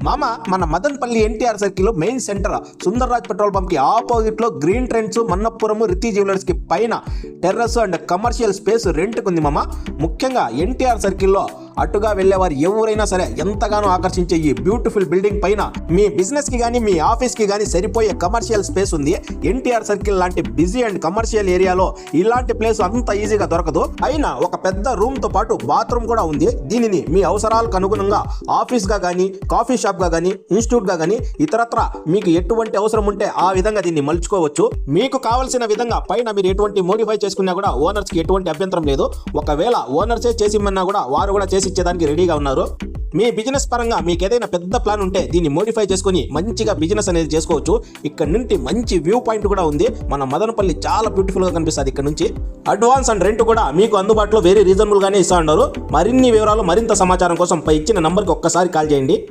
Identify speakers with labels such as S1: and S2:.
S1: మామ మన Madanapalle NTR circle main centre Sundarraj petrol pump కి ఆపోజిట్ లో green trends Manappuram Riti jewellers కి పైన terrace and commercial space rent కుంది మామ. ముఖ్యంగా ఎన్టీఆర్ సర్కిల్లో అటుగా వెళ్ళేవారు ఎవరైనా సరే ఎంతగానో ఆకర్షించే ఈ బ్యూటిఫుల్ బిల్డింగ్ పైన మీ బిజినెస్ కి గానీ మీ ఆఫీస్ కి గానీ సరిపోయే కమర్షియల్ స్పేస్ ఉంది. ఎన్టీఆర్ సర్కిల్ లాంటి బిజీ అండ్ కమర్షియల్ ఏరియాలో ఇలాంటి ప్లేస్ అంత ఈజీగా దొరకదు. అయినా ఒక పెద్ద రూమ్ తో పాటు బాత్రూమ్ కూడా ఉంది. దీనిని మీ అవసరాలకు అనుగుణంగా ఆఫీస్ గా గానీ, కాఫీ షాప్ గా గానీ, ఇన్స్టిట్యూట్ గా గానీ ఇతరత్ర మీకు ఎటువంటి అవసరం ఉంటే ఆ విధంగా దీన్ని మలుచుకోవచ్చు. మీకు కావలసిన విధంగా పైన మీరు ఎటువంటి మోడిఫై చేసుకున్నా కూడా ఓనర్స్ కి ఎటువంటి అభ్యంతరం లేదు. ఒకవేళ ఓనర్సే చేసిమన్నా కూడా వారు కూడా చేసి ఇచ్చేదానికి రెడీగా ఉన్నారు. మీ బిజినెస్ పరంగా మీకు ఏదైనా పెద్ద ప్లాన్ ఉంటే దీన్ని మోడిఫై చేసుకుని మంచిగా బిజినెస్ అనేది చేసుకోవచ్చు. ఇక్కడ నుండి మంచి వ్యూ పాయింట్ కూడా ఉంది. మన మదనపల్లి చాలా బ్యూటిఫుల్ గా కనిపిస్తుంది. ఇక్కడ నుంచి అడ్వాన్స్ అండ్ రెంట్ కూడా మీకు అందుబాటులో వెరీ రీజనబుల్ గానే ఇస్తా ఉన్నారు. మరిన్ని వివరాలు మరింత సమాచారం కోసం పై ఇచ్చిన నంబర్కి ఒక్కసారి కాల్ చేయండి.